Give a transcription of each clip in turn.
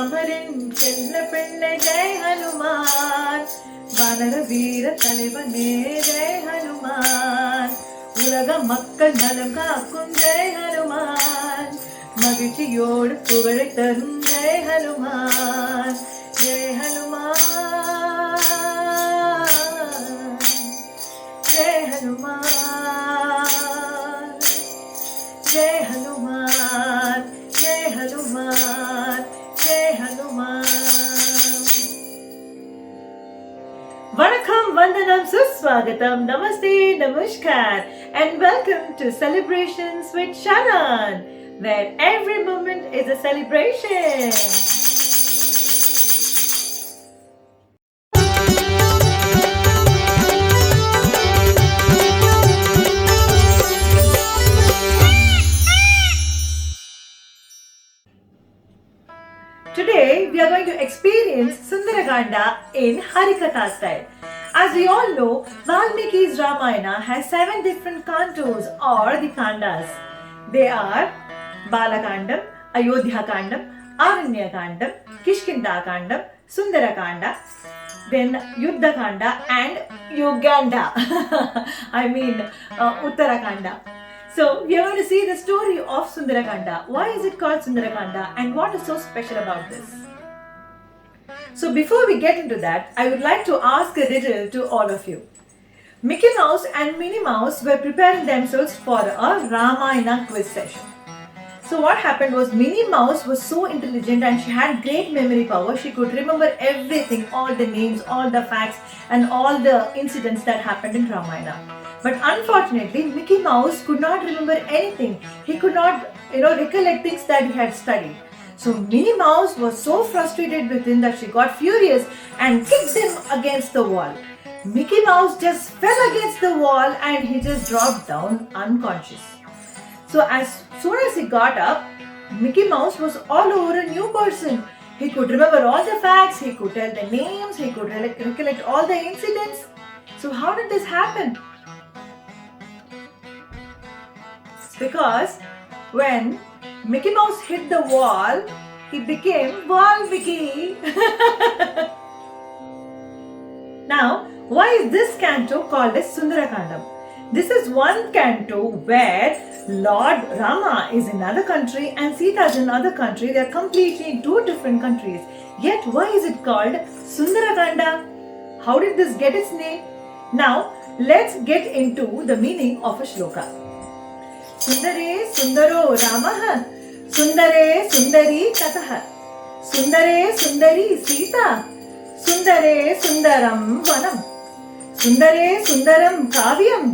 ராமரின் செல்ல பிள்ளை ஜெய் ஹனுமான், வானர வீர தலைவனே ஜெய் ஹனுமான், உலக மக்கள் நலம் காக்கும் ஜெய் ஹனுமான், மகிழ்ச்சியோடு புகழை தரும் Jai Hanuman, Jai Hanuman, Jai Hanuman, Jai Hanuman, Jai Hanuman, Jai Hanuman. Vanakkam, Vandanam, Suswagatam, Namaste, Namaskar, and welcome to Celebrations with Sharan, where every moment is a celebration. Today we are going to experience Sundarakanda in Harikatha style. As we all know, Valmiki's Ramayana has 7 different cantos or the kandas. They are Balakandam, Ayodhya Kandam, Aranya Kandam, Kishkinda Kandam, Sundarakanda, then Yuddha Kanda and Uganda. I mean Uttarakanda. So we are going to see the story of Sundarakanda. Why is it called Sundarakanda and what is so special about this? So before we get into that, I would like to ask a riddle to all of you. Mickey Mouse and Minnie Mouse were preparing themselves for a Ramayana quiz session. So what happened was Minnie Mouse was so intelligent and she had great memory power. She could remember everything, all the names, all the facts and all the incidents that happened in Ramayana. But unfortunately, Mickey Mouse could not remember anything. He could not, recollect things that he had studied. So Minnie Mouse was so frustrated with him that she got furious and kicked him against the wall. Mickey Mouse just fell against the wall and he just dropped down unconscious. So as soon as he got up, Mickey Mouse was all over a new person. He could remember all the facts, he could tell the names, he could recollect all the incidents. So how did this happen? Because when Mickey Mouse hit the wall, he became Valmiki. Now, why is this canto called as Sundarakandam? This is one canto where Lord Rama is in another country and Sita is in another country. They are completely in 2 different countries. Yet, why is it called Sundarakanda? How did this get its name? Now, let's get into the meaning of a shloka. Sundare Sundaro Ramaha, Sundare Sundari Tataha, Sundare Sundari Sita, Sundare Sundaram Vanam, Sundare Sundaram Kavyam,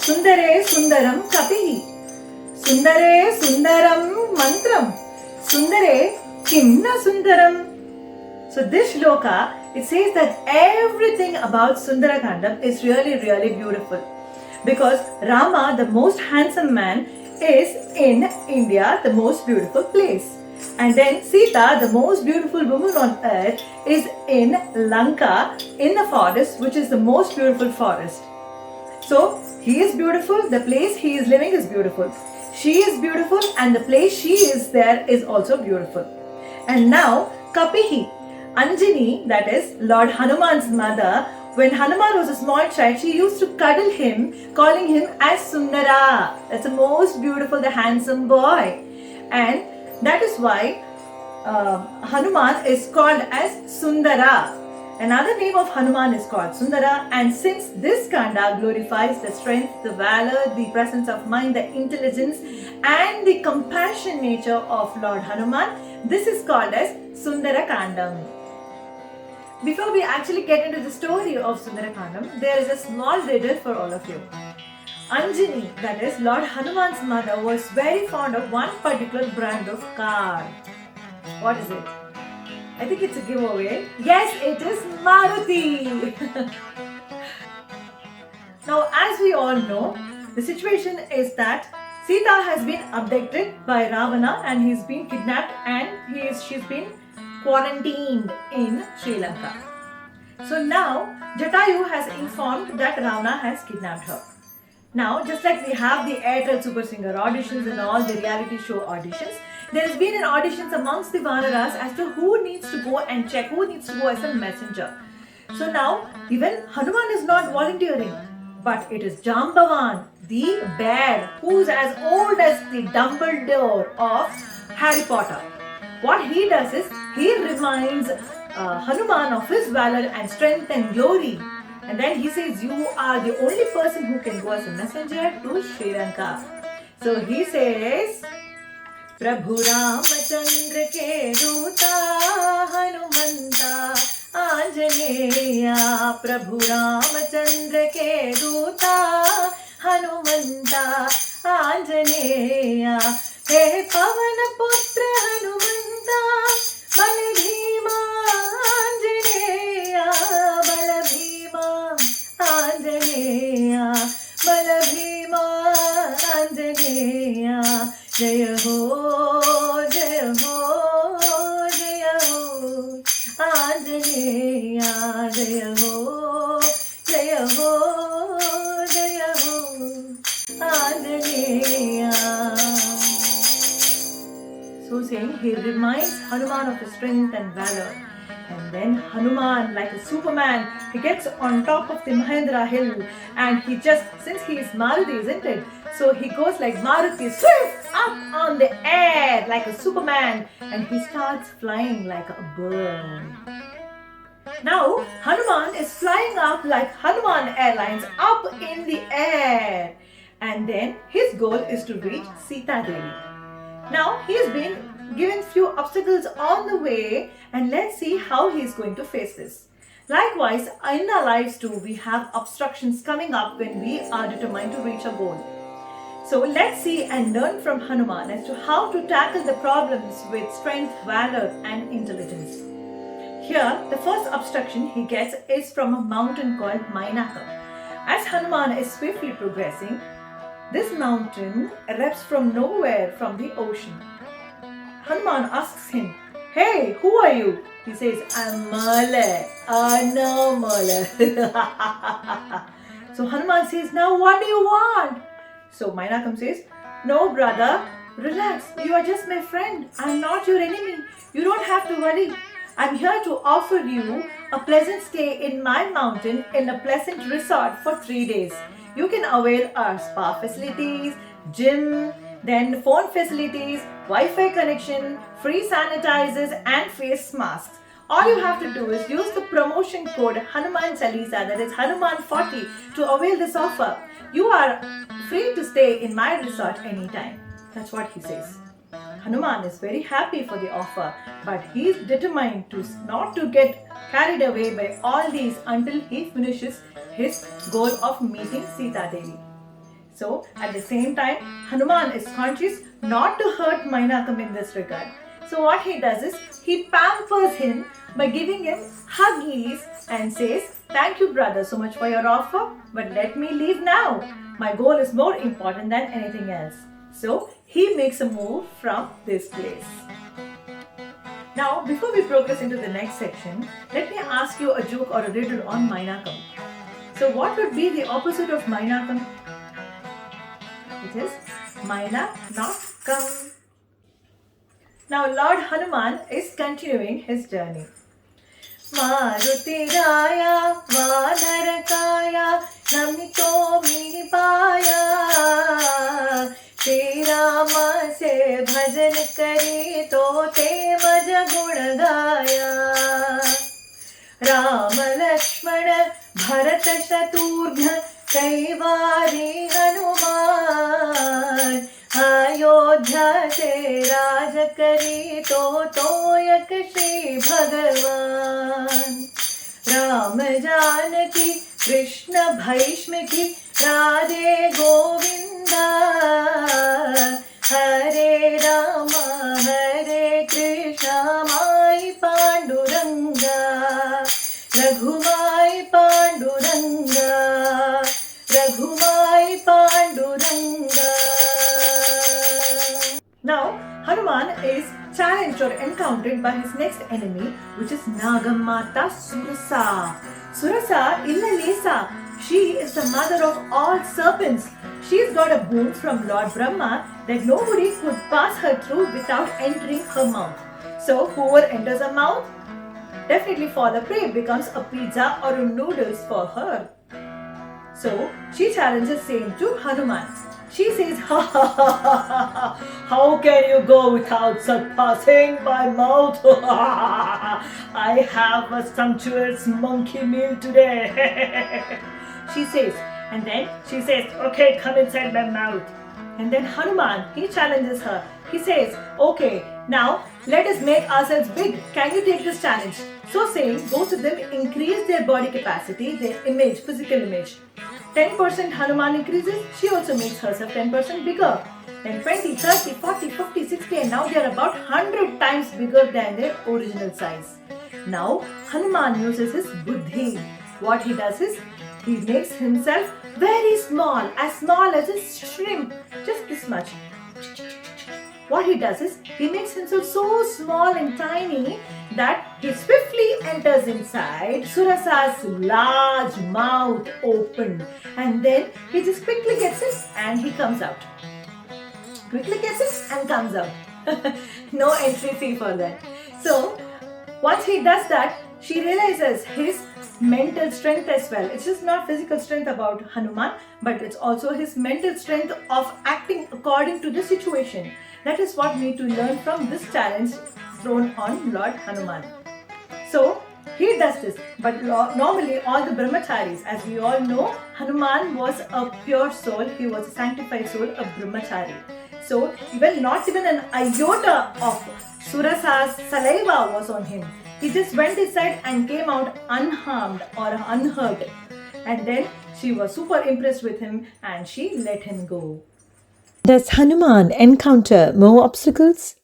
Sundare Sundaram Kapihi, Sundare Sundaram Mantram, Sundare Kimna Sundaram. So this shloka, it says that everything about Sundarakandam is really, really beautiful. Because Rama, the most handsome man, is in India, the most beautiful place. And then Sita, the most beautiful woman on earth, is in Lanka, in the forest, which is the most beautiful forest. So, he is beautiful, the place he is living is beautiful. She is beautiful and the place she is there is also beautiful. And now, Kapihi, Anjani, that is Lord Hanuman's mother, when Hanuman was a small child, she used to cuddle him, calling him as Sundara. That's the most beautiful, the handsome boy. And that is why Hanuman is called as Sundara. Another name of Hanuman is called Sundara. And since this kanda glorifies the strength, the valor, the presence of mind, the intelligence and the compassion nature of Lord Hanuman, this is called as Sundarakandam. Before we actually get into the story of Sundarakandam, there is a small riddle for all of you. Anjani, that is Lord Hanuman's mother, was very fond of one particular brand of car. What is it? I think it's a giveaway. Yes, it is Maruti. Now, as we all know, the situation is that Sita has been abducted by Ravana and he's been kidnapped and she's been quarantined in Sri Lanka. So now Jatayu has informed that Ravana has kidnapped her. Now, just like we have the Airtel Super Singer auditions and all the reality show auditions, There has been an auditions amongst the Vanaras as to who needs to go and check, who needs to go as a messenger. So now even Hanuman is not volunteering, but it is Jambavan, the bear, who's as old as the Dumbledore of Harry Potter. What he does is he reminds Hanuman of his valor and strength and glory. And then he says, you are the only person who can go as a messenger to Sri Lanka. So he says, Prabhu Ramachandra ke Duta Hanumanta Anjaneya, Prabhu Ramachandra ke Duta Hanumanta Anjaneya, He Pavana Putra Hanumanta Balabhima Anjaneya, Balabhima Anjaneya, Balabhima Anjaneya, Jaya Ho, Jaya Ho, Jaya Ho, Anjaneya, Jaya Ho, Jaya Ho, Jaya Ho, Anjaneya. So saying, he reminds Hanuman of his strength and valor. And then Hanuman, like a Superman, he gets on top of the Mahendra hill, and he just, since he is Maruti, isn't it? So he goes like Maruti, swift up on the air like a Superman, and he starts flying like a bird. Now Hanuman is flying up like Hanuman Airlines up in the air, and then his goal is to reach Sita Devi. Now he has been given few obstacles on the way, and let's see how he is going to face this. Likewise, in our lives too, we have obstructions coming up when we are determined to reach a goal. So let's see and learn from Hanuman as to how to tackle the problems with strength, valor and intelligence. Here, the first obstruction he gets is from a mountain called Mainakam. As Hanuman is swiftly progressing, this mountain erupts from nowhere from the ocean. Hanuman asks him, "Hey, who are you?" He says, "I'm Male, no Male." So Hanuman says, "Now what do you want?" So Mainakam says, "No brother, relax, you are just my friend. I'm not your enemy. You don't have to worry. I'm here to offer you a pleasant stay in my mountain in a pleasant resort for 3 days. You can avail our spa facilities, gym, then phone facilities, Wi-Fi connection, free sanitizers and face masks. All you have to do is use the promotion code Hanuman Chalisa, that is Hanuman 40, to avail this offer. You are free to stay in my resort anytime." That's what he says. Hanuman is very happy for the offer, but he is determined to not to get carried away by all these until he finishes his goal of meeting Sita Devi. So at the same time, Hanuman is conscious not to hurt Mainakam in this regard. So what he does is, he pampers him by giving him huggies and says, "Thank you brother so much for your offer, but let me leave now. My goal is more important than anything else." So he makes a move from this place. Now, before we progress into the next section, let me ask you a joke or a riddle on Mainakam. So what would be the opposite of Mainakam? It is Maina not come. Now Lord Hanuman is continuing his journey. Maruti Raya Vanarakaya Namito Mihipaya Shri Rama se bhajan kari to te maj gun gaya. Rama Lakshmana Bharata Shatrugna Kaivari Hanuman Ayodhya se raj kari to toyak Shri Bhagavan. Ram Janaki Krishna Bhishma ki Radhe Govinda Hare Rama Hare Krishna Mai Panduranga Raghumai Panduranga Raghumai Panduranga. Now Hanuman is challenged or encountered by his next enemy, which is Nagamata Surasa. Surasa illa lesa. She is the mother of all serpents. She's got a boon from Lord Brahma that nobody could pass her through without entering her mouth. So whoever enters her mouth, definitely for the prey becomes a pizza or a noodles for her. So she challenges same to Hanuman. She says, ha ha ha ha ha, how can you go without surpassing my mouth? I have a sumptuous monkey meal today. She says, and then she says, okay, come inside my mouth. And then Hanuman, he challenges her. He says, okay, now let us make ourselves big. Can you take this challenge? So saying, both of them increase their body capacity, their image, physical image. 10% Hanuman increases, she also makes herself 10% bigger. Then 20, 30, 40, 50, 60 and now they are about 100 times bigger than their original size. Now Hanuman uses his buddhi. What he does is, he makes himself very small as a shrimp, just this much. What he does is, he makes himself so small and tiny that he swiftly enters inside Surasa's large mouth open, and then he just quickly gets it and he comes out. Quickly gets it and comes out. No entry fee for that. So once he does that, she realizes his mental strength as well. It's just not physical strength about Hanuman, but it's also his mental strength of acting according to the situation. That is what we need to learn from this challenge thrown on Lord Hanuman. So he does this, but normally all the brahmacharis, as we all know, Hanuman was a pure soul, he was a sanctified soul, a brahmachari. So even not even an iota of Surasa's saliva was on him. He just went inside and came out unharmed or unhurt. And then she was super impressed with him and she let him go. Does Hanuman encounter more obstacles?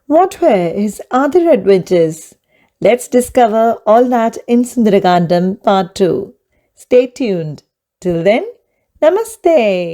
What were his other adventures? Let's discover all that in Sundarakandam Part 2. Stay tuned. Till then, Namaste.